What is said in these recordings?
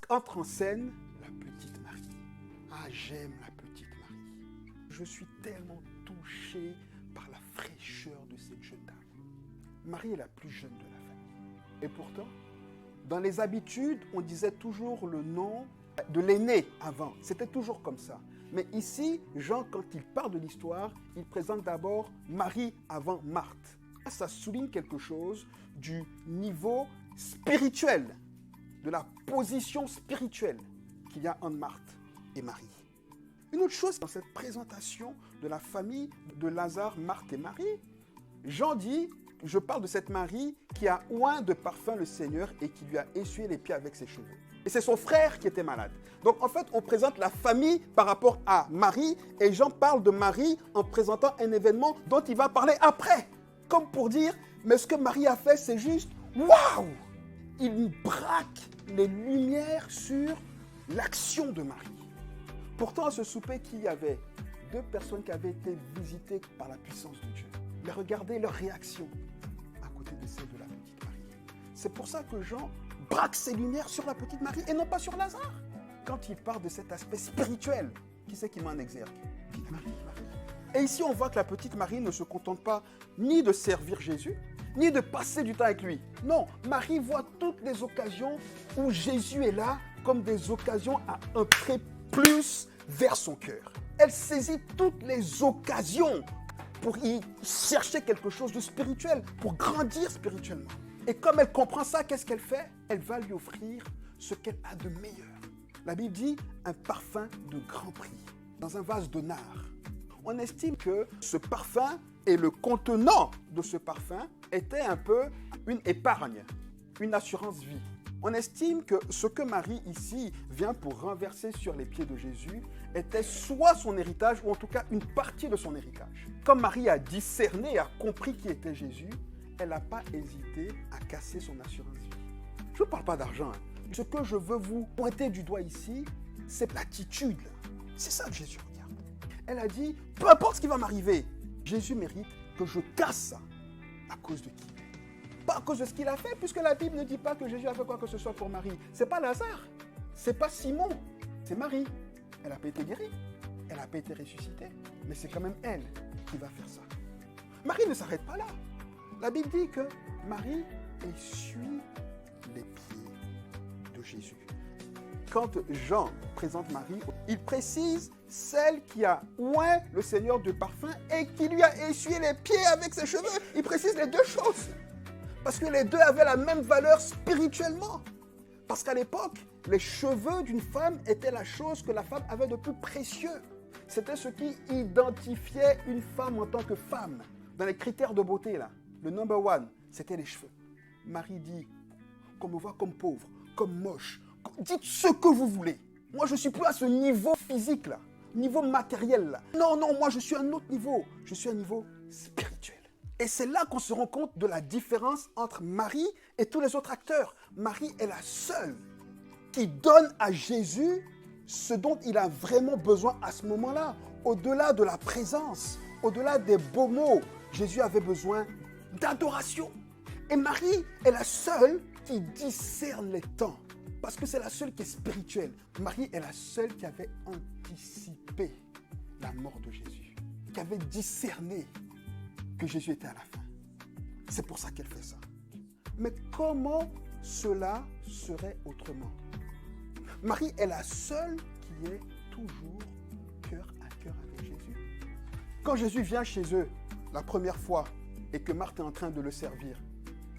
entre en scène la petite Marie. Ah, j'aime la petite Marie. Je suis tellement touché par la fraîcheur de cette jeune dame. Marie est la plus jeune de la famille. Et pourtant, dans les habitudes, on disait toujours le nom de l'aîné avant. C'était toujours comme ça. Mais ici, Jean, quand il parle de l'histoire, il présente d'abord Marie avant Marthe. Ça souligne quelque chose du niveau spirituel, de la position spirituelle qu'il y a entre Marthe et Marie. Une autre chose dans cette présentation de la famille de Lazare, Marthe et Marie, Jean dit, je parle de cette Marie qui a oint de parfum le Seigneur et qui lui a essuyé les pieds avec ses cheveux. Et c'est son frère qui était malade. Donc en fait, on présente la famille par rapport à Marie et Jean parle de Marie en présentant un événement dont il va parler après. Comme pour dire, mais ce que Marie a fait, c'est juste, waouh! Il braque les lumières sur l'action de Marie. Pourtant, à ce souper, qu'il y avait deux personnes qui avaient été visitées par la puissance de Dieu. Mais regardez leur réaction à côté de celle de la petite Marie. C'est pour ça que Jean braque ses lumières sur la petite Marie et non pas sur Lazare. Quand il parle de cet aspect spirituel, qui c'est qui met en exergue? Marie. Et ici, on voit que la petite Marie ne se contente pas ni de servir Jésus, ni de passer du temps avec lui. Non, Marie voit toutes les occasions où Jésus est là comme des occasions à entrer plus vers son cœur. Elle saisit toutes les occasions pour y chercher quelque chose de spirituel, pour grandir spirituellement. Et comme elle comprend ça, qu'est-ce qu'elle fait? Elle va lui offrir ce qu'elle a de meilleur. La Bible dit un parfum de grand prix, dans un vase de nard. On estime que ce parfum et le contenant de ce parfum était un peu une épargne, une assurance vie. On estime que ce que Marie ici vient pour renverser sur les pieds de Jésus était soit son héritage ou en tout cas une partie de son héritage. Comme Marie a discerné et a compris qui était Jésus, elle n'a pas hésité à casser son assurance vie. Je ne parle pas d'argent. Ce que je veux vous pointer du doigt ici, c'est l'attitude. C'est ça que Jésus regarde. Elle a dit, peu importe ce qui va m'arriver, Jésus mérite que je casse ça. À cause de qui? Pas à cause de ce qu'il a fait, puisque la Bible ne dit pas que Jésus a fait quoi que ce soit pour Marie. C'est pas Lazare, c'est pas Simon, c'est Marie. Elle n'a pas été guérie, elle n'a pas été ressuscitée, mais c'est quand même elle qui va faire ça. Marie ne s'arrête pas là. La Bible dit que Marie essuie les pieds de Jésus. Quand Jean présente Marie, il précise celle qui a oint le Seigneur de parfum et qui lui a essuyé les pieds avec ses cheveux. Il précise les deux choses. Parce que les deux avaient la même valeur spirituellement. Parce qu'à l'époque, les cheveux d'une femme étaient la chose que la femme avait de plus précieux. C'était ce qui identifiait une femme en tant que femme. Dans les critères de beauté, là, le number one, c'était les cheveux. Marie dit, qu'on me voit comme pauvre, comme moche, dites ce que vous voulez. Moi, je ne suis plus à ce niveau physique, là, niveau matériel, là. Non, moi, je suis à un autre niveau. Je suis à un niveau spirituel. Et c'est là qu'on se rend compte de la différence entre Marie et tous les autres acteurs. Marie est la seule qui donne à Jésus ce dont il a vraiment besoin à ce moment-là. Au-delà de la présence, au-delà des beaux mots, Jésus avait besoin d'adoration. Et Marie est la seule qui discerne les temps. Parce que c'est la seule qui est spirituelle. Marie est la seule qui avait anticipé la mort de Jésus. Qui avait discerné que Jésus était à la fin. C'est pour ça qu'elle fait ça. Mais comment cela serait autrement? Marie est la seule qui est toujours cœur à cœur avec Jésus. Quand Jésus vient chez eux la première fois et que Marthe est en train de le servir,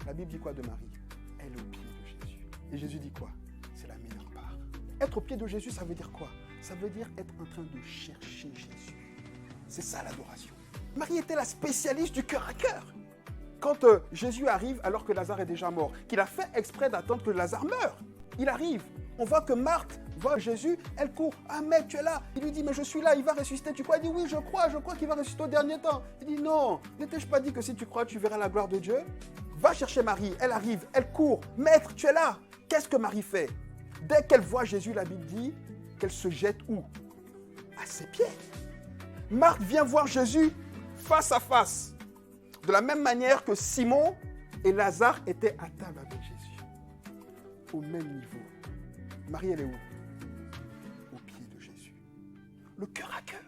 la Bible dit quoi de Marie? Elle est au pied de Jésus. Et Jésus dit quoi? C'est la meilleure part. Être au pied de Jésus, ça veut dire quoi? Ça veut dire être en train de chercher Jésus. C'est ça l'adoration. Marie était la spécialiste du cœur à cœur. Quand Jésus arrive alors que Lazare est déjà mort, qu'il a fait exprès d'attendre que Lazare meure, il arrive. On voit que Marthe voit Jésus, elle court. Ah mec, tu es là. Il lui dit, mais je suis là, il va ressusciter. Tu crois? Il dit, oui, je crois qu'il va ressusciter au dernier temps. Il dit, non, n'étais-je pas dit que si tu crois, tu verras la gloire de Dieu? Va chercher Marie, elle arrive, elle court. Maître, tu es là. Qu'est-ce que Marie fait? Dès qu'elle voit Jésus, la Bible dit qu'elle se jette où? À ses pieds. Marthe vient voir Jésus face à face. De la même manière que Simon et Lazare étaient à table avec Jésus. Au même niveau. Marie, elle est où? Au pied de Jésus. Le cœur à cœur.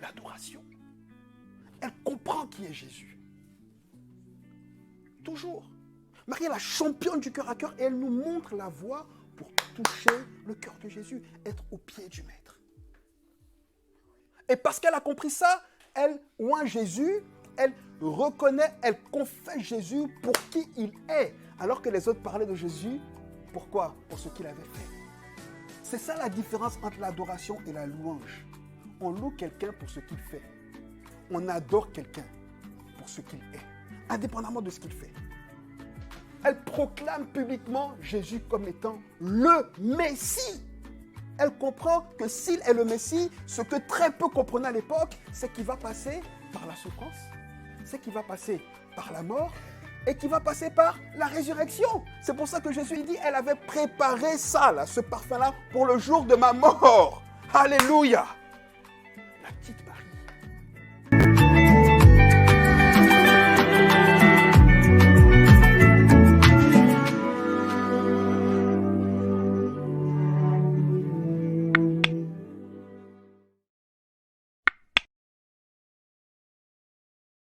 L'adoration. Elle comprend qui est Jésus. Toujours. Marie est la championne du cœur à cœur et elle nous montre la voie pour toucher le cœur de Jésus, être au pied du Maître. Et parce qu'elle a compris ça, elle oint Jésus, elle reconnaît, elle confesse Jésus pour qui il est. Alors que les autres parlaient de Jésus, pourquoi? Pour ce qu'il avait fait. C'est ça la différence entre l'adoration et la louange. On loue quelqu'un pour ce qu'il fait. On adore quelqu'un pour ce qu'il est, indépendamment de ce qu'il fait. Elle proclame publiquement Jésus comme étant le Messie. Elle comprend que s'il est le Messie, ce que très peu comprenaient à l'époque, c'est qu'il va passer par la souffrance, c'est qu'il va passer par la mort et qu'il va passer par la résurrection. C'est pour ça que Jésus dit, elle avait préparé ça, là, ce parfum-là, pour le jour de ma mort. Alléluia. La petite Marie,